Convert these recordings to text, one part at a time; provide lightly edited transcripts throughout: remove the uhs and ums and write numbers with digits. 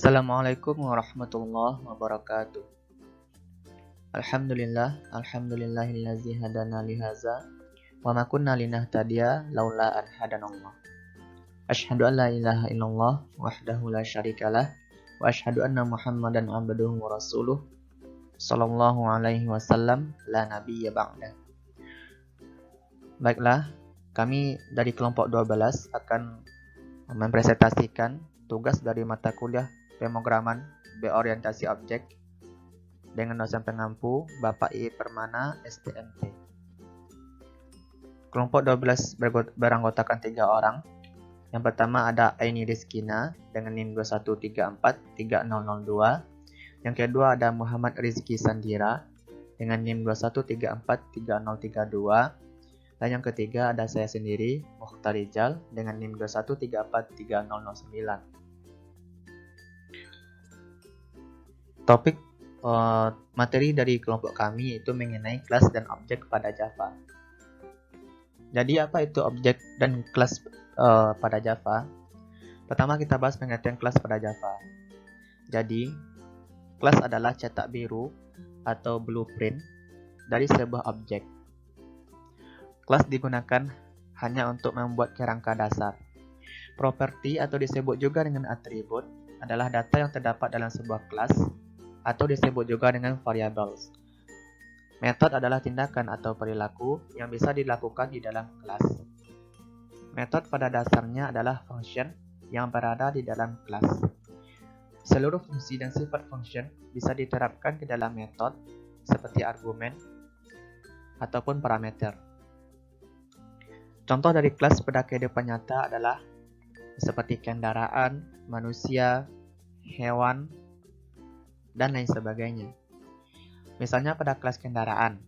Assalamualaikum warahmatullahi wabarakatuh. Alhamdulillahillazi hadana lihaza wa ma kunna linahtadiya laula an hadanallah. Asyhadu an la ilaha illallah wahdahu la syarikalah wa asyhadu anna Muhammadan abduhu wa rasuluh sallallahu alaihi wasallam la nabiyya ba'da. Baiklah, kami dari kelompok 12 akan mempresentasikan tugas dari mata kuliah pemrograman berorientasi objek dengan dosen pengampu Bapak I. Permana, STMT. Kelompok 12 beranggotakan 3 orang. Yang pertama ada Aini Rizkina dengan NIM 21343002. Yang kedua ada Muhammad Rizki Sandira dengan NIM 21343032. Dan yang ketiga ada saya sendiri, Mukhtar Rijal dengan NIM 21343009. Topik materi dari kelompok kami itu mengenai kelas dan objek pada Java. Jadi apa itu objek dan kelas pada Java? Pertama kita bahas pengertian kelas pada Java. Jadi kelas adalah cetak biru atau blueprint dari sebuah objek. Kelas digunakan hanya untuk membuat kerangka dasar. Properti atau disebut juga dengan atribut adalah data yang terdapat dalam sebuah kelas atau disebut juga dengan variables. Metode adalah tindakan atau perilaku yang bisa dilakukan di dalam kelas. Metode pada dasarnya adalah function yang berada di dalam kelas. Seluruh fungsi dan sifat function bisa diterapkan ke dalam metode seperti argumen ataupun parameter. Contoh dari kelas pada kehidupan nyata adalah seperti kendaraan, manusia, hewan, dan lain sebagainya. Misalnya pada kelas kendaraan.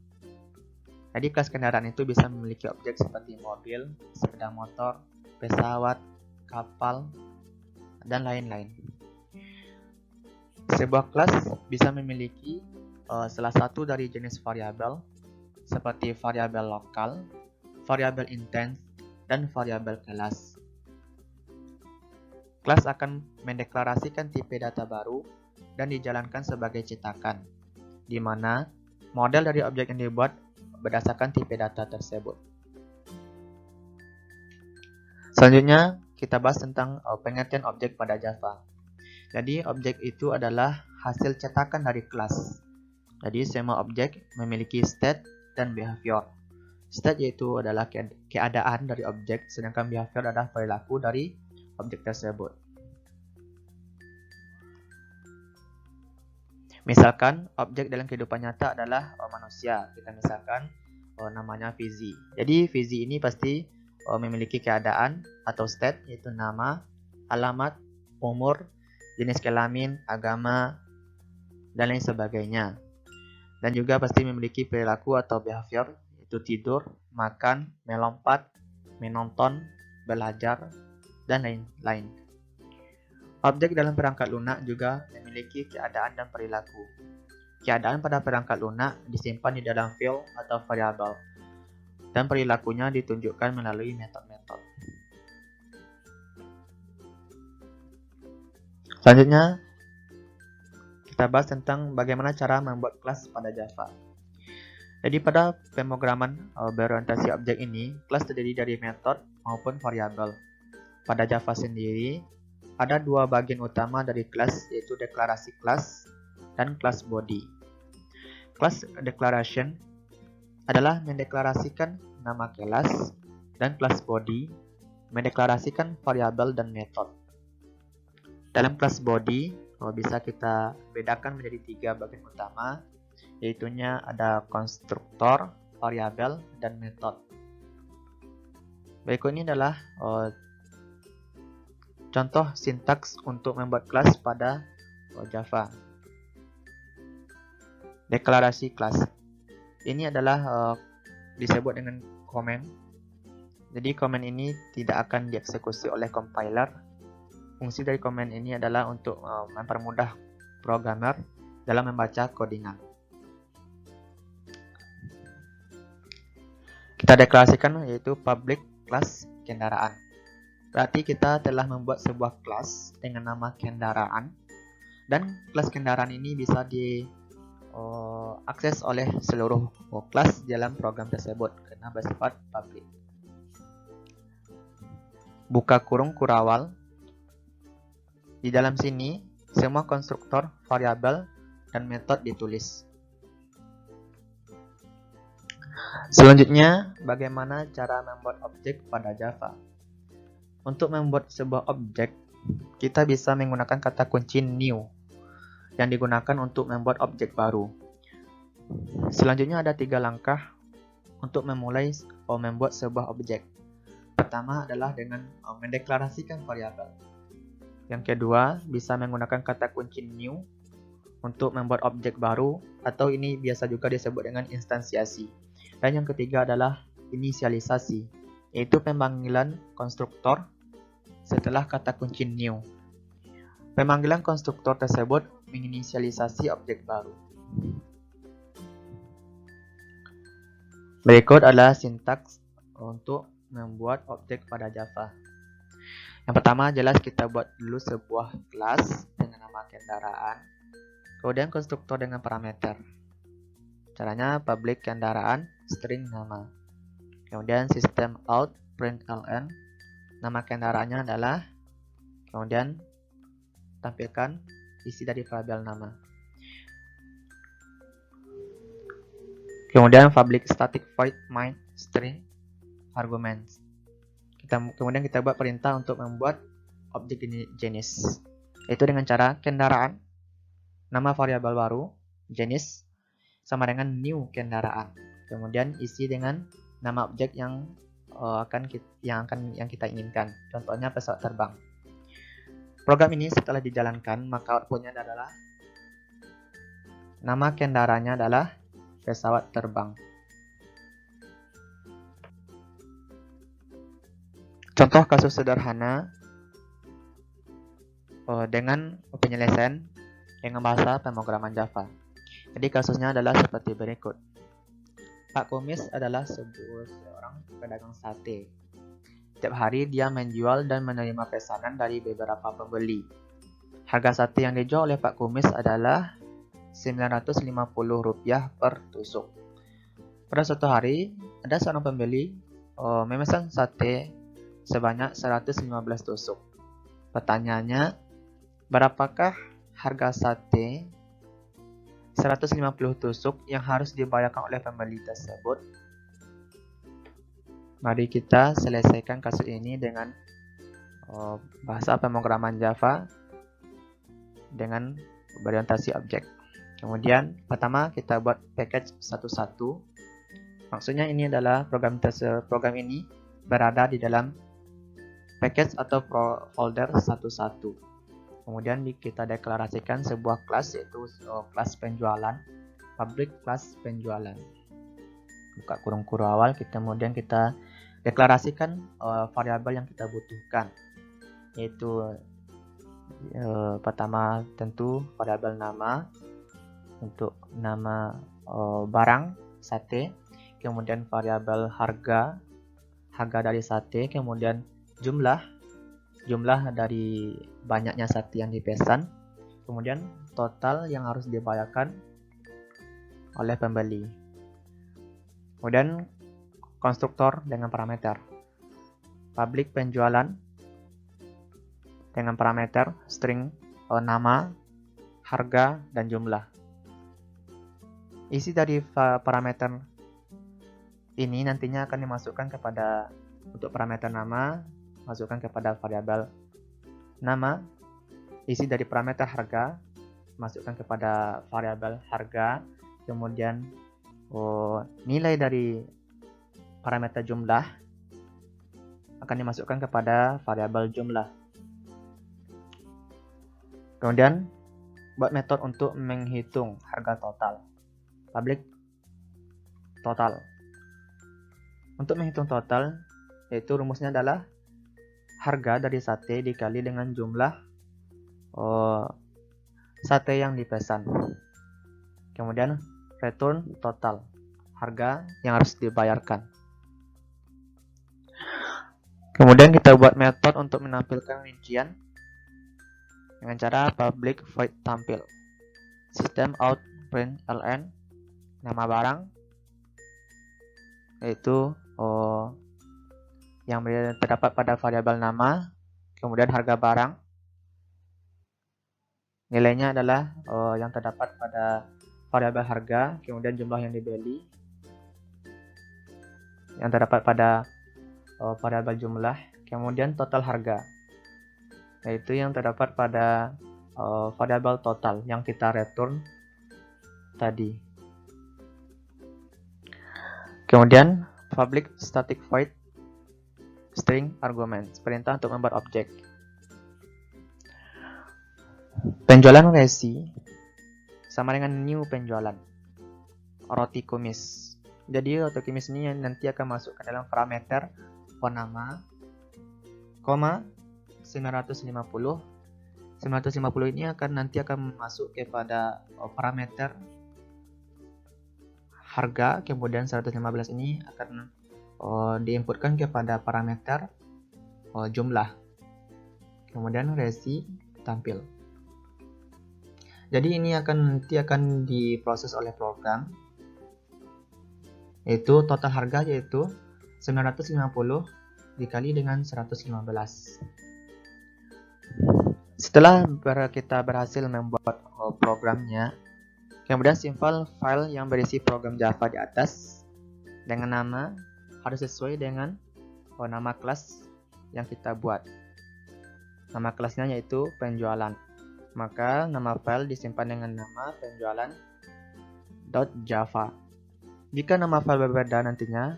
Jadi kelas kendaraan itu bisa memiliki objek seperti mobil, sepeda motor, pesawat, kapal, dan lain-lain. Sebuah kelas bisa memiliki salah satu dari jenis variabel seperti variabel lokal, variabel intent, dan variabel kelas. Kelas akan mendeklarasikan tipe data baru dan dijalankan sebagai cetakan, di mana model dari objek yang dibuat berdasarkan tipe data tersebut. Selanjutnya, kita bahas tentang pengertian objek pada Java. Jadi, objek itu adalah hasil cetakan dari kelas. Jadi, semua objek memiliki state dan behavior. State yaitu adalah keadaan dari objek, sedangkan behavior adalah perilaku dari objek tersebut. Misalkan objek dalam kehidupan nyata adalah manusia. Kita misalkan namanya Fizi. Jadi Fizi ini pasti memiliki keadaan atau state yaitu nama, alamat, umur, jenis kelamin, agama, dan lain sebagainya. Dan juga pasti memiliki perilaku atau behavior yaitu tidur, makan, melompat, menonton, belajar, dan lain-lain. Objek dalam perangkat lunak juga memiliki keadaan dan perilaku. Keadaan pada perangkat lunak disimpan di dalam field atau variabel, dan perilakunya ditunjukkan melalui metode-metode. Selanjutnya, kita bahas tentang bagaimana cara membuat kelas pada Java. Jadi pada pemrograman berorientasi objek ini, kelas terdiri dari metode maupun variabel. Pada Java sendiri, ada dua bagian utama dari kelas, yaitu deklarasi kelas dan class body. Class declaration adalah mendeklarasikan nama kelas, dan class body mendeklarasikan variabel dan metode. Dalam class body, bisa kita bedakan menjadi 3 bagian utama, yaitunya ada konstruktor, variabel, dan metode. Berikut ini adalah contoh sintaks untuk membuat kelas pada Java. Deklarasi kelas. Ini adalah disebut dengan komen. Jadi komen ini tidak akan dieksekusi oleh compiler. Fungsi dari komen ini adalah untuk mempermudah programmer dalam membaca codingan. Kita deklarasikan yaitu public class kendaraan. Berarti kita telah membuat sebuah kelas dengan nama kendaraan Dan kelas kendaraan ini bisa diakses oleh seluruh kelas dalam program tersebut karena bersifat publik. Buka kurung kurawal. Di dalam sini, semua konstruktor, variabel, dan metode ditulis. Selanjutnya, bagaimana cara membuat objek pada Java? Untuk membuat sebuah objek, kita bisa menggunakan kata kunci new yang digunakan untuk membuat objek baru. Selanjutnya ada 3 langkah untuk memulai membuat sebuah objek. Pertama adalah dengan mendeklarasikan variabel. Yang kedua, bisa menggunakan kata kunci new untuk membuat objek baru, atau ini biasa juga disebut dengan instansiasi. Dan yang ketiga adalah inisialisasi, yaitu pemanggilan konstruktor setelah kata kunci new. Pemanggilan konstruktor tersebut menginisialisasi objek baru. Berikut adalah sintaks untuk membuat objek pada Java. Yang pertama, jelas kita buat dulu sebuah kelas dengan nama kendaraan, kemudian konstruktor dengan parameter. Caranya public kendaraan, string nama. Kemudian sistem out, println, nama kendaraannya adalah, kemudian tampilkan isi dari variabel nama. Kemudian public static void main string arguments. Kemudian kita buat perintah untuk membuat objek jenis, yaitu dengan cara kendaraan, nama variabel baru, jenis, sama dengan new kendaraan. Kemudian isi dengan nama objek yang kita inginkan. Contohnya pesawat terbang. Program ini setelah dijalankan, maka outputnya adalah nama kendaraannya adalah pesawat terbang. Contoh kasus sederhana dengan penyelesaian dengan bahasa pemrograman Java. Jadi kasusnya adalah seperti berikut. Pak Kumis adalah seorang pedagang sate. Setiap hari dia menjual dan menerima pesanan dari beberapa pembeli. Harga sate yang dijual oleh Pak Kumis adalah Rp950 per tusuk. Pada suatu hari, ada seorang pembeli memesan sate sebanyak 115 tusuk. Pertanyaannya, berapakah harga sate 150 tusuk yang harus dibayarkan oleh pembeli tersebut? Mari kita selesaikan kasus ini dengan bahasa pemrograman Java dengan berorientasi objek. Kemudian pertama kita buat package satu-satu. Maksudnya ini adalah program ini berada di dalam package atau folder satu-satu. Kemudian kita deklarasikan sebuah kelas, yaitu kelas penjualan, public kelas penjualan. Buka kurung kurawal, kemudian kita deklarasikan variabel yang kita butuhkan, yaitu pertama tentu variabel nama untuk nama barang sate, kemudian variabel harga dari sate, kemudian jumlah dari banyaknya sate yang dipesan, kemudian total yang harus dibayarkan oleh pembeli. Kemudian konstruktor dengan parameter public penjualan dengan parameter string nama, harga, dan jumlah. Isi dari parameter ini nantinya akan dimasukkan kepada, untuk parameter nama, masukkan kepada variabel nama. Isi dari parameter harga, masukkan kepada variabel harga. Kemudian nilai dari parameter jumlah akan dimasukkan kepada variabel jumlah. Kemudian buat metode untuk menghitung harga total. Public total. Untuk menghitung total, yaitu rumusnya adalah harga dari sate dikali dengan jumlah sate yang dipesan. Kemudian return total, harga yang harus dibayarkan. Kemudian kita buat metode untuk menampilkan rincian. dengan cara public void tampil. System out println nama barang, yaitu yang terdapat pada variabel nama, kemudian harga barang, nilainya adalah yang terdapat pada variabel harga, kemudian jumlah yang dibeli, yang terdapat pada variabel jumlah, kemudian total harga, yaitu yang terdapat pada variabel total yang kita return tadi. Kemudian public static void string argument, perintah untuk membuat objek. Penjualan resi sama dengan new penjualan roti kumis. Jadi roti kumis ini nanti akan masuk ke dalam parameter nama, 950 ini nanti akan masuk kepada parameter harga, kemudian 115 ini akan diinputkan kepada parameter jumlah, kemudian resi tampil. Jadi ini nanti akan diproses oleh program, yaitu total harga yaitu 950 dikali dengan 115. Setelah kita berhasil membuat programnya, kemudian simpan file yang berisi program Java di atas dengan nama harus sesuai dengan nama kelas yang kita buat. Nama kelasnya yaitu penjualan. Maka nama file disimpan dengan nama penjualan.java. Jika nama file berbeda nantinya,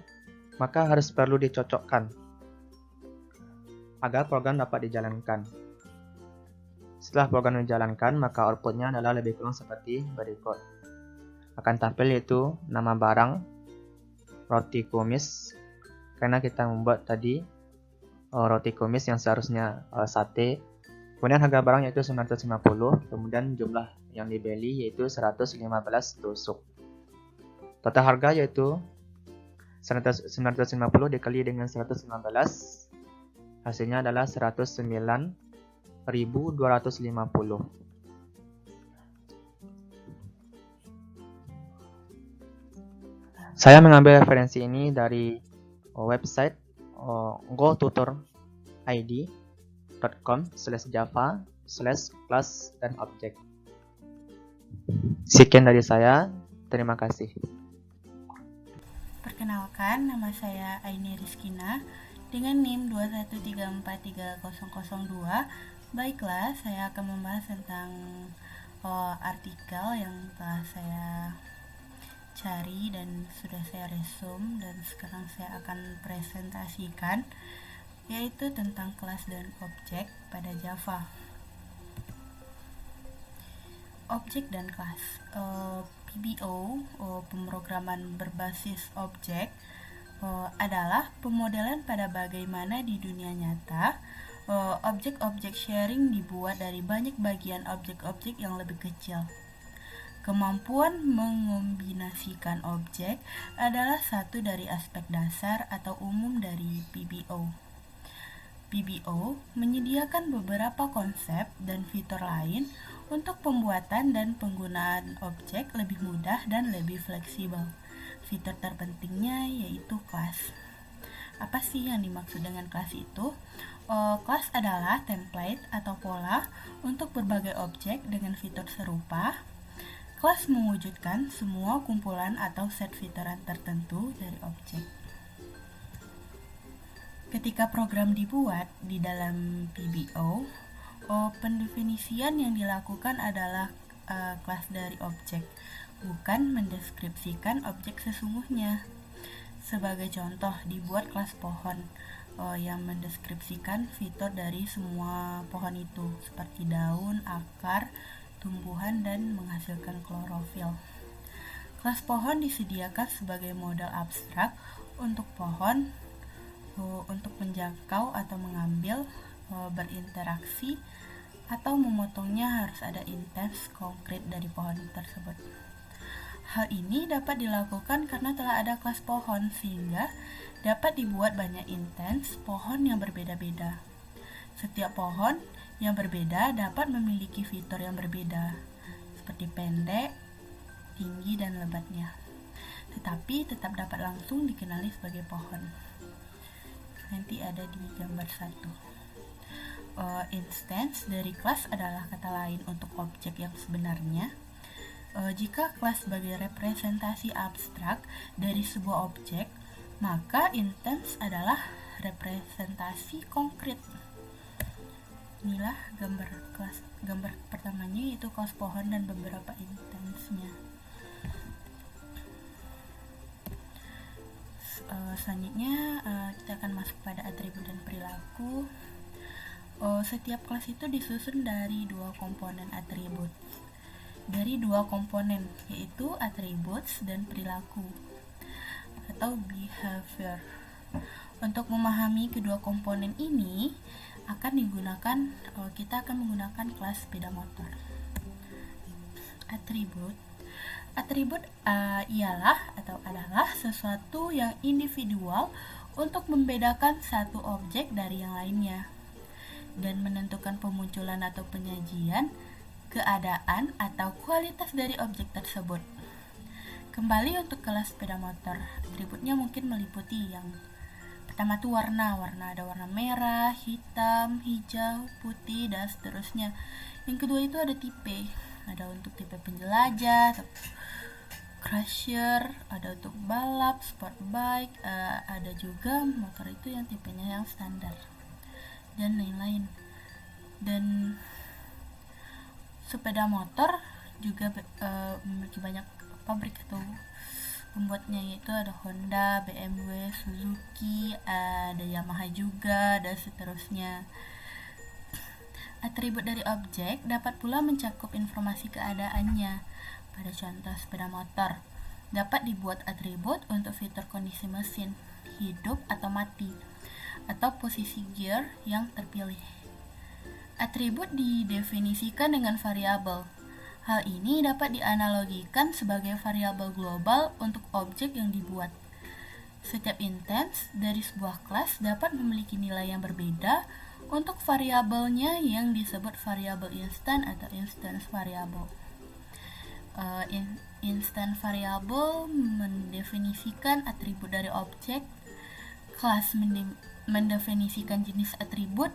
maka harus perlu dicocokkan agar program dapat dijalankan. Setelah program dijalankan, maka outputnya adalah lebih kurang seperti berikut. Akan tampil yaitu nama barang roti kumis, karena kita membuat tadi roti kumis yang seharusnya sate. Kemudian harga barang yaitu 950, kemudian jumlah yang dibeli yaitu 115 tusuk. Total harga yaitu 950 dikali dengan 115, hasilnya adalah 109.250. Saya mengambil referensi ini dari website gotutor.id.com/java/class dan object. Sekian dari saya, terima kasih. Perkenalkan, nama saya Aini Rizkina dengan NIM 213430002. Baiklah, saya akan membahas tentang artikel yang telah saya cari dan sudah saya resume dan sekarang saya akan presentasikan, yaitu tentang kelas dan objek pada Java. Objek dan kelas. PBO, pemrograman berbasis objek, adalah pemodelan pada bagaimana di dunia nyata objek-objek sharing dibuat dari banyak bagian objek-objek yang lebih kecil. Kemampuan mengombinasikan objek adalah satu dari aspek dasar atau umum dari PBO. PBO menyediakan beberapa konsep dan fitur lain untuk pembuatan dan penggunaan objek lebih mudah dan lebih fleksibel. Fitur terpentingnya yaitu kelas. Apa sih yang dimaksud dengan kelas itu? Kelas adalah template atau pola untuk berbagai objek dengan fitur serupa. Kelas mewujudkan semua kumpulan atau set fituran tertentu dari objek. Ketika program dibuat di dalam PBO, pendefinisian yang dilakukan adalah kelas dari objek, bukan mendeskripsikan objek sesungguhnya. Sebagai contoh, dibuat kelas pohon yang mendeskripsikan fitur dari semua pohon itu, seperti daun, akar, tumbuhan, dan menghasilkan klorofil. Kelas pohon disediakan sebagai model abstrak untuk pohon, untuk menjangkau atau mengambil, berinteraksi, atau memotongnya harus ada intens konkret dari pohon tersebut. Hal ini dapat dilakukan karena telah ada kelas pohon, sehingga dapat dibuat banyak intens pohon yang berbeda-beda. Setiap pohon yang berbeda dapat memiliki fitur yang berbeda, seperti pendek, tinggi, dan lebatnya, tetapi tetap dapat langsung dikenali sebagai pohon. Nanti ada di gambar 1. Instance dari kelas adalah kata lain untuk objek yang sebenarnya. Jika kelas sebagai representasi abstrak dari sebuah objek, maka instance adalah representasi konkret. Inilah gambar pertamanya, yaitu kelas pohon dan beberapa instance-nya. Selanjutnya kita akan masuk pada atribut dan perilaku. Setiap kelas itu disusun dari 2 komponen atribut. Dari 2 komponen, yaitu attributes dan perilaku atau behavior. Untuk memahami kedua komponen ini kita akan menggunakan kelas sepeda motor. Atribut ialah atau adalah sesuatu yang individual untuk membedakan satu objek dari yang lainnya dan menentukan pemunculan atau penyajian, keadaan, atau kualitas dari objek tersebut. Kembali untuk kelas sepeda motor, atributnya mungkin meliputi yang pertama tuh warna ada warna merah, hitam, hijau, putih, dan seterusnya. Yang kedua itu ada tipe, ada untuk tipe penjelajah, crusher, ada untuk balap, sport bike, ada juga motor itu yang tipenya yang standar, dan lain-lain. Dan sepeda motor juga memiliki banyak pabrik atau pembuatnya, yaitu ada Honda, BMW, Suzuki, ada Yamaha juga, dan seterusnya. Atribut dari objek dapat pula mencakup informasi keadaannya. Pada contoh sepeda motor, dapat dibuat atribut untuk fitur kondisi mesin, hidup atau mati, atau posisi gear yang terpilih. Atribut didefinisikan dengan variabel. Hal ini dapat dianalogikan sebagai variabel global untuk objek yang dibuat. Setiap instance dari sebuah kelas dapat memiliki nilai yang berbeda untuk variabelnya yang disebut variabel instan atau instance variable. Instant variable mendefinisikan atribut dari objek, kelas mendefinisikan jenis atribut,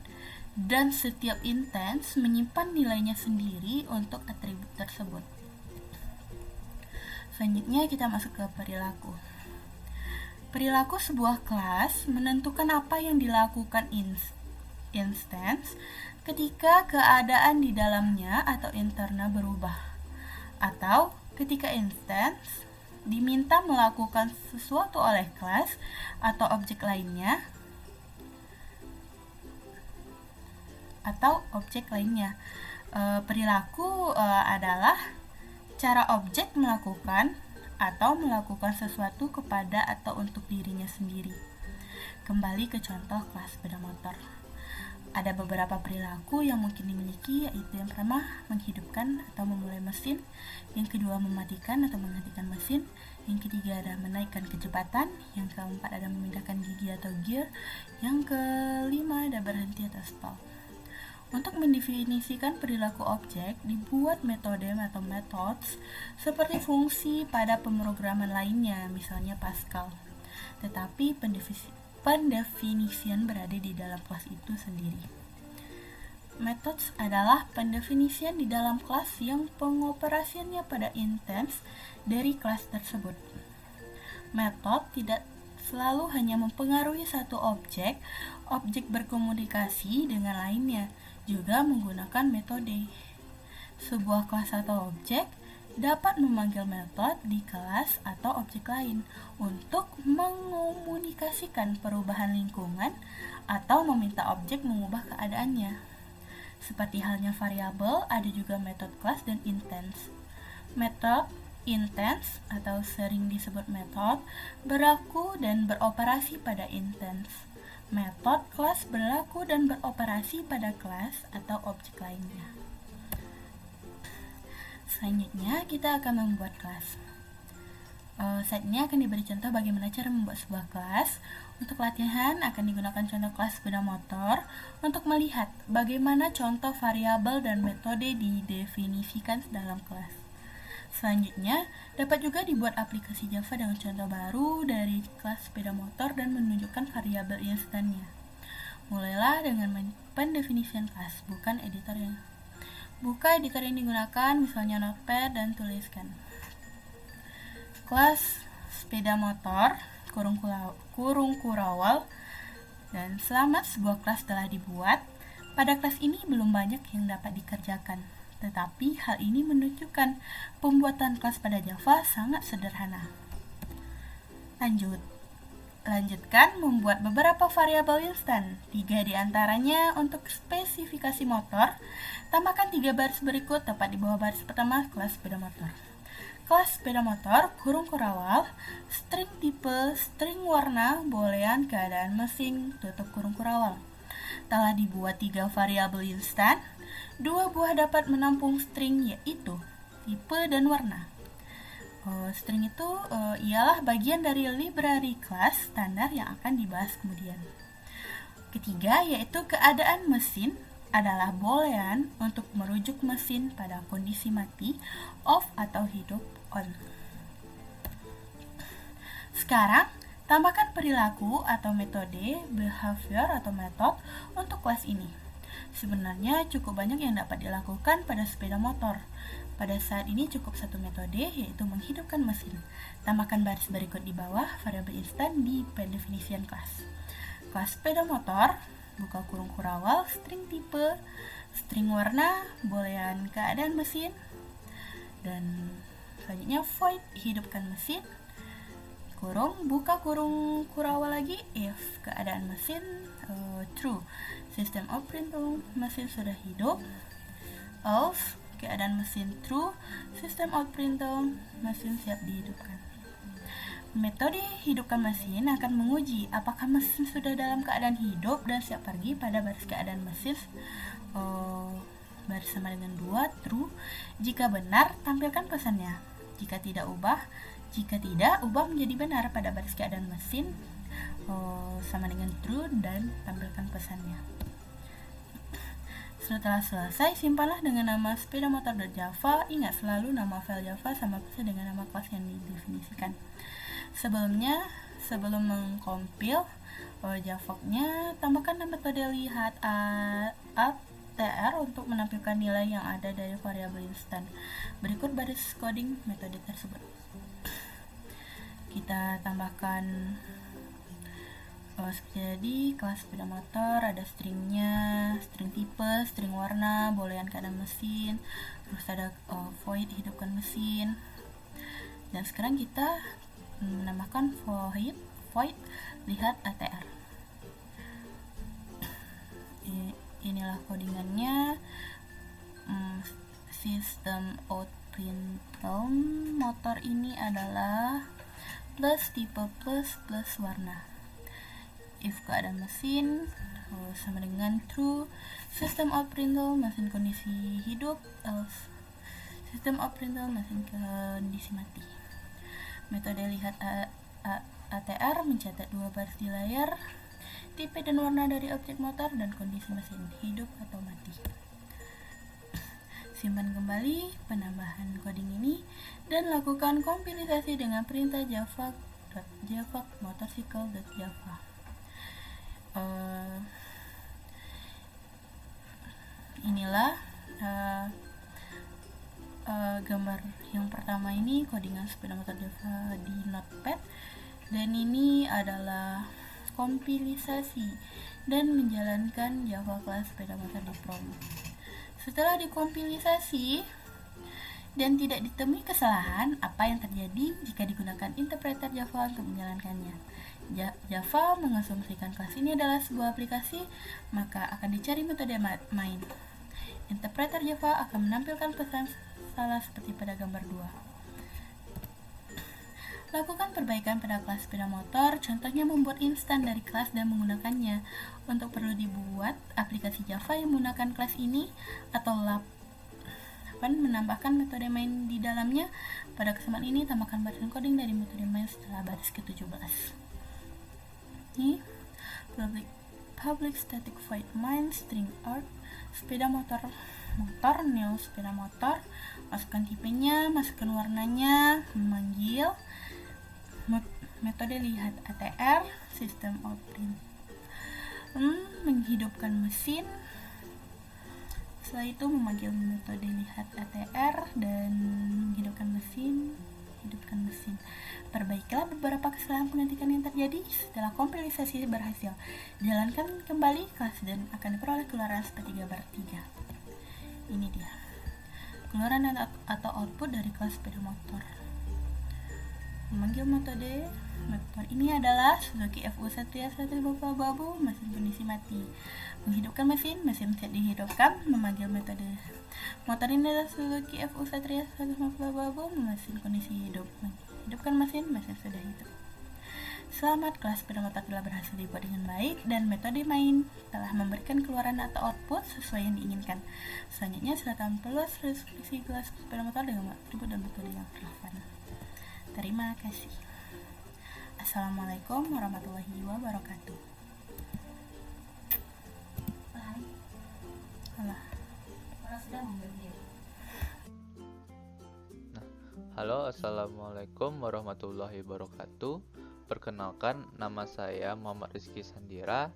dan setiap instance menyimpan nilainya sendiri untuk atribut tersebut. Selanjutnya kita masuk ke perilaku. Perilaku sebuah kelas menentukan apa yang dilakukan instance ketika keadaan di dalamnya atau internal berubah, atau ketika instance diminta melakukan sesuatu oleh kelas atau objek lainnya Perilaku adalah cara objek melakukan atau melakukan sesuatu kepada atau untuk dirinya sendiri. Kembali ke contoh kelas sepeda motor. Ada beberapa perilaku yang mungkin dimiliki, yaitu yang pertama menghidupkan atau memulai mesin, yang kedua mematikan atau menghentikan mesin, yang ketiga ada menaikkan kecepatan, yang keempat ada memindahkan gigi atau gear, yang kelima ada berhenti atau stop. Untuk mendefinisikan perilaku objek, dibuat metode atau methods seperti fungsi pada pemrograman lainnya, misalnya Pascal. Tetapi pendefinisian berada di dalam kelas itu sendiri. Methods adalah pendefinisian di dalam kelas yang pengoperasiannya pada instance dari kelas tersebut. Method tidak selalu hanya mempengaruhi satu objek berkomunikasi dengan lainnya, juga menggunakan metode. Sebuah kelas atau objek dapat memanggil metode di kelas atau objek lain untuk mengomunikasikan perubahan lingkungan atau meminta objek mengubah keadaannya. Seperti halnya variabel, ada juga metode kelas dan instance. Metode instance atau sering disebut method berlaku dan beroperasi pada instance. Metode kelas berlaku dan beroperasi pada kelas atau objek lainnya. Selanjutnya kita akan membuat kelas. Saat ini akan diberi contoh bagaimana cara membuat sebuah kelas. Untuk latihan akan digunakan contoh kelas sepeda motor untuk melihat bagaimana contoh variabel dan metode didefinisikan dalam kelas. Selanjutnya, dapat juga dibuat aplikasi Java dengan contoh baru dari kelas sepeda motor dan menunjukkan variabel instannya. Mulailah dengan pendefinisian kelas, buka editor yang digunakan, misalnya Notepad, dan tuliskan kelas sepeda motor kurung kurawal, dan selamat, sebuah kelas telah dibuat. Pada kelas ini belum banyak yang dapat dikerjakan, tetapi hal ini menunjukkan pembuatan kelas pada Java sangat sederhana. Lanjutkan membuat beberapa variabel instan, 3 diantaranya untuk spesifikasi motor. Tambahkan 3 baris berikut tepat di bawah baris pertama kelas sepeda motor. Kelas sepeda motor, kurung kurawal, string tipe, string warna, boolean, keadaan mesin, tutup kurung kurawal. Telah dibuat 3 variabel instan, 2 buah dapat menampung string, yaitu tipe dan warna. String itu ialah bagian dari library class standar yang akan dibahas kemudian. Ketiga, yaitu keadaan mesin, adalah boolean untuk merujuk mesin pada kondisi mati, off atau hidup, on. Sekarang, tambahkan perilaku atau metode, behavior atau method untuk kelas ini. Sebenarnya cukup banyak yang dapat dilakukan pada sepeda motor. Pada saat ini cukup satu metode, yaitu menghidupkan mesin. Tambahkan baris berikut di bawah variabel instan di pendefinisian kelas. Kelas sepeda motor, buka kurung kurawal, string tipe, string warna, boolean, keadaan mesin, dan selanjutnya void, hidupkan mesin, kurung, buka kurung kurawal lagi, if keadaan mesin true, sistem operating mesin sudah hidup, else keadaan mesin true, sistem operating mesin siap dihidupkan. Metode hidupkan mesin akan menguji apakah mesin sudah dalam keadaan hidup dan siap pergi pada baris keadaan mesin baris sama dengan 2, true. Jika benar, tampilkan pesannya. Jika tidak, ubah menjadi benar pada baris keadaan mesin sama dengan true dan tampilkan pesannya. Setelah selesai, simpanlah dengan nama sepeda motor.java. Ingat selalu nama file Java sama persis dengan nama kelas yang didefinisikan. Sebelum mengkompil Java-nya, tambahkan metode lihat ATR untuk menampilkan nilai yang ada dari variabel instan. Berikut baris coding metode tersebut. Kita tambahkan jadi kelas sepeda motor ada stringnya, string tipe, string warna, boolean keadaan mesin, terus ada void hidupkan mesin. Dan sekarang kita menambahkan void lihat ATR. Inilah codingannya. Sistem out println motor ini adalah plus tipe plus warna. If keadaan mesin sama dengan true, sistem out println mesin kondisi hidup, else sistem out println mesin kondisi mati. Metode lihat ATR mencatat 2 baris di layar, tipe dan warna dari objek motor dan kondisi mesin hidup atau mati. Simpan kembali penambahan coding ini dan lakukan kompilasi dengan perintah java motorcycle.java. Inilah gambar yang pertama, ini codingan sepeda motor Java di Notepad, dan ini adalah kompilasi dan menjalankan Java kelas sepeda motor di prom. Setelah dikompilasi dan tidak ditemui kesalahan, apa yang terjadi jika digunakan interpreter Java untuk menjalankannya? Java mengasumsikan kelas ini adalah sebuah aplikasi, maka akan dicari metode main. Interpreter Java akan menampilkan pesan salah seperti pada gambar 2. Lakukan perbaikan pada kelas sepeda motor, contohnya membuat instan dari kelas dan menggunakannya. Untuk perlu dibuat aplikasi Java yang menggunakan kelas ini atau menambahkan metode main di dalamnya. Pada kesempatan ini, tambahkan baris coding dari metode main setelah baris ke-17. ini public static void main string out sepeda motor new sepeda motor, masukkan tipenya, masukkan warnanya, memanggil metode lihat ATR, sistem outprint, menghidupkan mesin. Setelah itu memanggil metode lihat ATR dan menghidupkan mesin, hidupkan mesin. Perbaikilah beberapa kesalahan pengetikan yang terjadi. Setelah kompilisasi berhasil, jalankan kembali kelas dan akan diperoleh keluaran sepertiga bertiga. Ini dia keluaran atau output dari kelas sepeda motor. Memanggil metode motor ini adalah Suzuki FU Satria 150 Babu, mesin kondisi mati. Menghidupkan mesin siap dihidupkan. Memanggil metode motor ini adalah Suzuki FU Satria 150 Babu, mesin kondisi hidup. Hidupkan mesin sudah hidup. Selamat, kelas sepeda motor telah berhasil dibuat dengan baik dan metode main telah memberikan keluaran atau output sesuai yang diinginkan. Selanjutnya silakan tulis deskripsi kelas sepeda motor dengan atribut dan metode yang relevan. Terima kasih. Assalamualaikum warahmatullahi wabarakatuh. Halo, assalamualaikum warahmatullahi wabarakatuh. Perkenalkan, nama saya Muhammad Rizky Sandira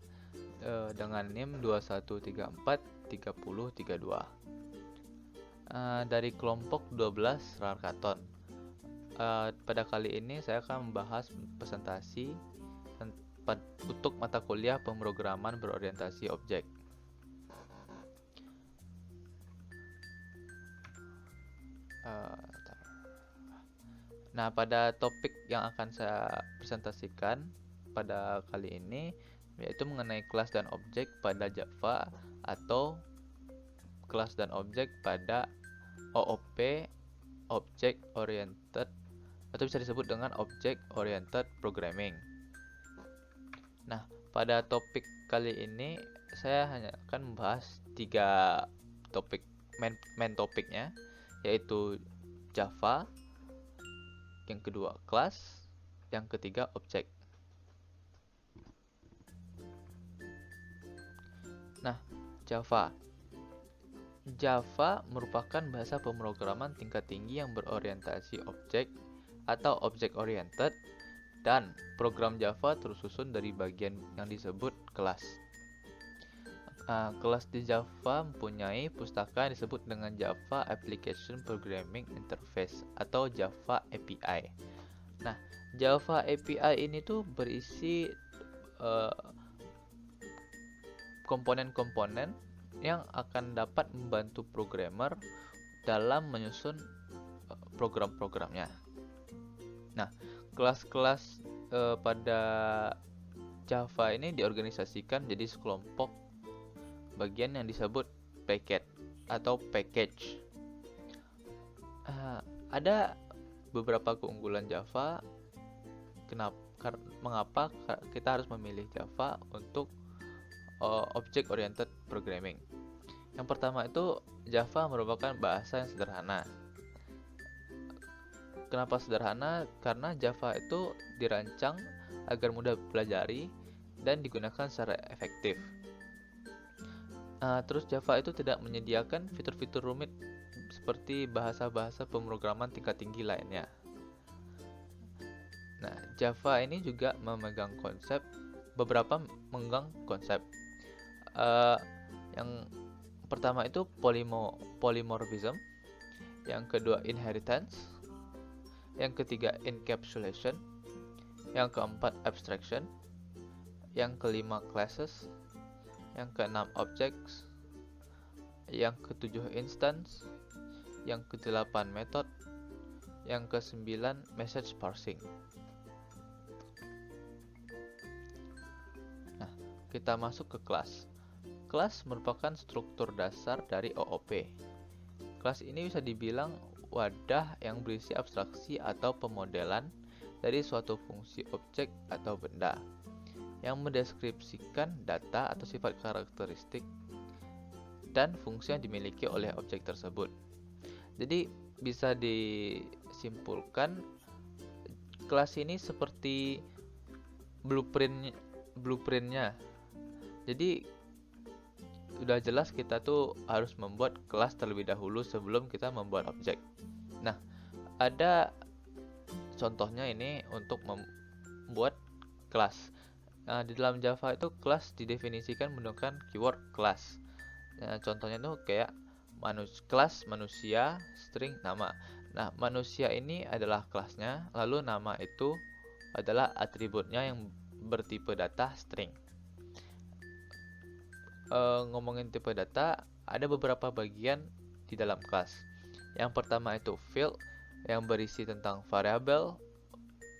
dengan NIM 21343032 dari kelompok 12 Rarkaton. Pada kali ini saya akan membahas presentasi untuk mata kuliah pemrograman berorientasi objek. Nah, pada topik yang akan saya presentasikan pada kali ini yaitu mengenai kelas dan objek pada Java atau kelas dan objek pada OOP, Object Oriented, atau bisa disebut dengan Object Oriented Programming. Nah, pada topik kali ini saya hanya akan membahas 3 topik main topiknya, yaitu Java, yang kedua kelas, yang ketiga objek. Nah, Java merupakan bahasa pemrograman tingkat tinggi yang berorientasi objek atau object oriented, dan program Java tersusun dari bagian yang disebut kelas. Kelas di Java mempunyai pustaka yang disebut dengan Java Application Programming Interface atau Java API. Nah, Java API ini tuh berisi komponen-komponen yang akan dapat membantu programmer dalam menyusun program-programnya. Nah, kelas-kelas pada Java ini diorganisasikan jadi sekelompok bagian yang disebut packet atau package. Ada beberapa keunggulan Java. Mengapa kita harus memilih Java untuk object oriented programming? Yang pertama itu Java merupakan bahasa yang sederhana. Kenapa sederhana? Karena Java itu dirancang agar mudah dipelajari dan digunakan secara efektif. Terus Java itu tidak menyediakan fitur-fitur rumit seperti bahasa-bahasa pemrograman tingkat tinggi lainnya. Nah, Java ini juga memegang beberapa konsep. Yang pertama itu polymorphism, yang kedua inheritance, yang ketiga encapsulation, yang keempat abstraction, yang kelima classes, yang keenam objects, yang ketujuh instance, yang kedelapan method, yang kesembilan message parsing. Nah, kita masuk ke kelas. Kelas merupakan struktur dasar dari OOP. Kelas ini bisa dibilang wadah yang berisi abstraksi atau pemodelan dari suatu fungsi objek atau benda yang mendeskripsikan data atau sifat karakteristik dan fungsi yang dimiliki oleh objek tersebut. Jadi bisa disimpulkan kelas ini seperti blueprint blueprintnya. Jadi udah jelas kita tuh harus membuat kelas terlebih dahulu sebelum kita membuat objek. Nah, ada contohnya ini untuk membuat kelas. Nah, di dalam Java itu kelas didefinisikan menggunakan keyword kelas. Nah, contohnya tuh kayak kelas manusia, string nama. Nah, manusia ini adalah kelasnya, lalu nama itu adalah atributnya yang bertipe data string. Ngomongin tipe data, ada beberapa bagian di dalam kelas. Yang pertama itu field, yang berisi tentang variabel,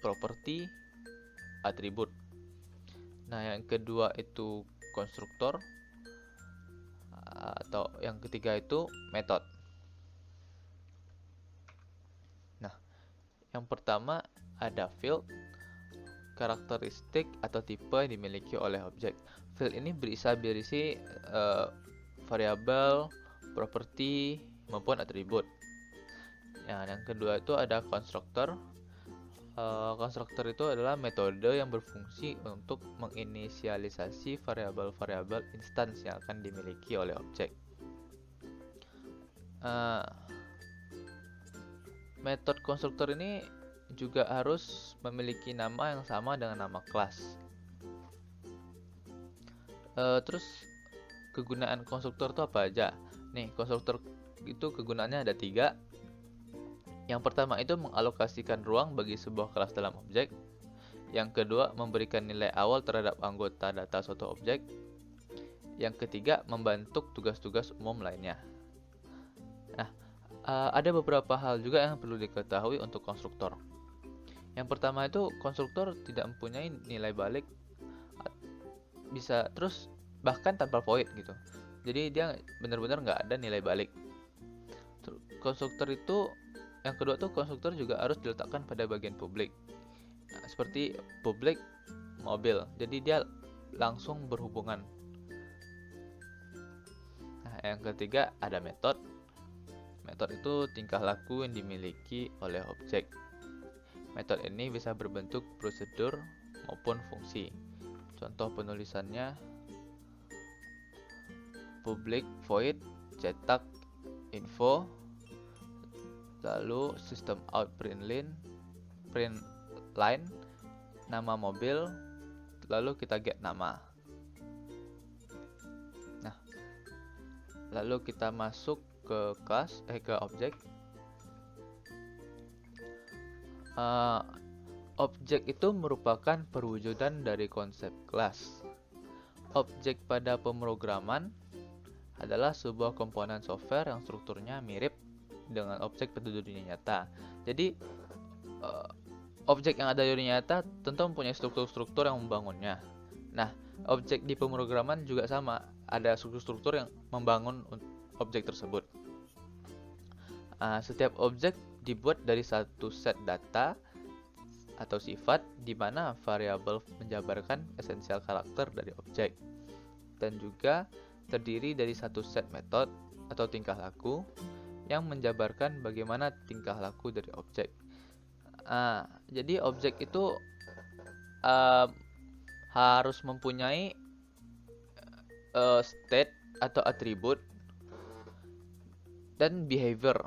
properti, atribut. Nah, yang kedua itu konstruktor, atau yang ketiga itu method. Nah, yang pertama ada field, karakteristik atau tipe yang dimiliki oleh objek. Field ini berisi variabel, properti, maupun atribut. Nah, yang kedua itu ada konstruktor. Konstruktor itu adalah metode yang berfungsi untuk menginisialisasi variabel-variabel instance yang akan dimiliki oleh objek. Metode konstruktor ini juga harus memiliki nama yang sama dengan nama kelas. Terus kegunaan konstruktor itu apa aja? Nih, konstruktor itu kegunaannya ada 3. Yang pertama itu mengalokasikan ruang bagi sebuah kelas dalam objek. Yang kedua, memberikan nilai awal terhadap anggota data suatu objek. Yang ketiga, membantu tugas-tugas umum lainnya. Nah, ada beberapa hal juga yang perlu diketahui untuk konstruktor. Yang pertama itu konstruktor tidak mempunyai nilai balik, bisa terus bahkan tanpa void gitu. Jadi dia benar-benar nggak ada nilai balik. Konstruktor itu yang kedua tuh konstruktor juga harus diletakkan pada bagian publik. Nah, seperti publik mobil. Jadi dia langsung berhubungan. Nah, yang ketiga ada method. Method itu tingkah laku yang dimiliki oleh objek. Method ini bisa berbentuk prosedur maupun fungsi. Contoh penulisannya public void cetak info, lalu system out print line, nama mobil, lalu kita get nama. Nah, lalu kita masuk ke kelas ke objek. Objek itu merupakan perwujudan dari konsep kelas. Objek pada pemrograman adalah sebuah komponen software yang strukturnya mirip dengan objek pada dunia nyata. Jadi, objek yang ada di dunia nyata tentu mempunyai struktur-struktur yang membangunnya. Nah, objek di pemrograman juga sama, ada struktur-struktur yang membangun objek tersebut. Setiap objek dibuat dari satu set data atau sifat di mana variabel menjabarkan esensial karakter dari objek, dan juga terdiri dari satu set metode atau tingkah laku yang menjabarkan bagaimana tingkah laku dari objek. Jadi objek itu harus mempunyai state atau atribut dan behavior.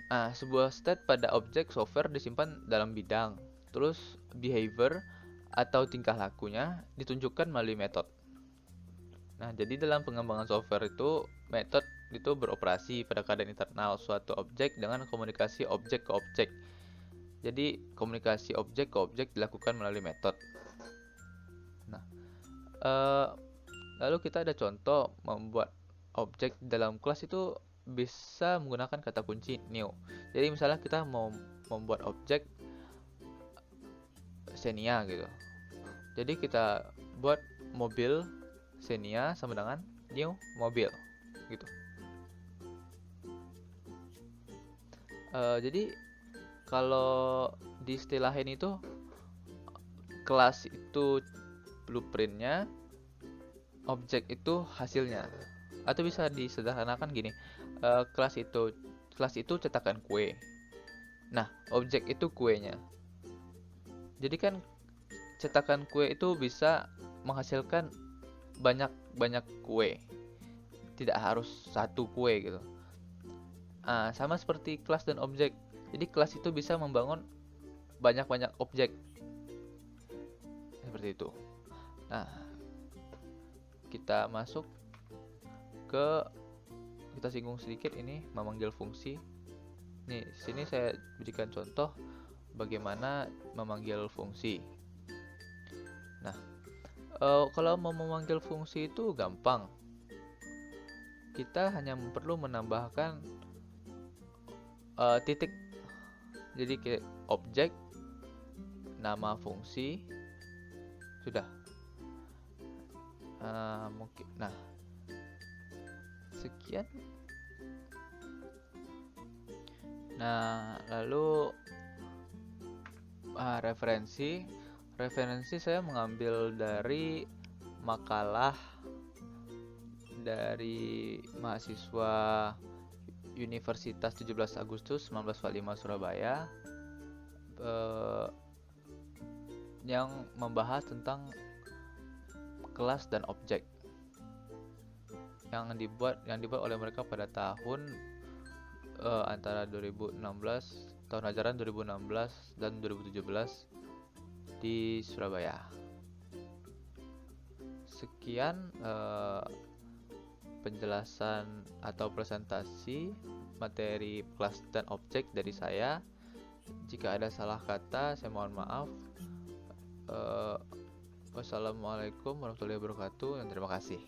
Sebuah state pada objek software disimpan dalam bidang. Terus behavior atau tingkah lakunya ditunjukkan melalui metode. Nah, jadi dalam pengembangan software itu metode itu beroperasi pada keadaan internal suatu objek dengan komunikasi objek ke objek. Jadi komunikasi objek ke objek dilakukan melalui metode. Nah, lalu kita ada contoh membuat objek dalam kelas itu bisa menggunakan kata kunci new. Jadi misalnya kita mau membuat objek Xenia gitu. Jadi kita buat mobil Xenia sama dengan new mobil gitu. Jadi kalau diistilahin itu kelas itu blueprintnya, objek itu hasilnya. Atau bisa disederhanakan gini, kelas itu cetakan kue. Nah, objek itu kuenya. Jadi kan cetakan kue itu bisa menghasilkan banyak kue, tidak harus satu kue gitu. Sama seperti kelas dan objek. Jadi kelas itu bisa membangun banyak objek seperti itu. Nah, kita masuk kita singgung sedikit ini memanggil fungsi. Nih, sini saya berikan contoh bagaimana memanggil fungsi. Nah, kalau mau memanggil fungsi itu gampang. Kita hanya perlu menambahkan titik. Jadi kayak objek, nama fungsi, sudah. Mungkin, nah, sekian. Nah, lalu referensi saya mengambil dari makalah dari mahasiswa Universitas 17 Agustus 1945 Surabaya yang membahas tentang kelas dan objek yang dibuat oleh mereka pada tahun antara 2016 tahun ajaran 2016 dan 2017 di Surabaya. Sekian penjelasan atau presentasi materi kelas dan objek dari saya. Jika ada salah kata, saya mohon maaf. Wassalamualaikum warahmatullahi wabarakatuh, dan terima kasih.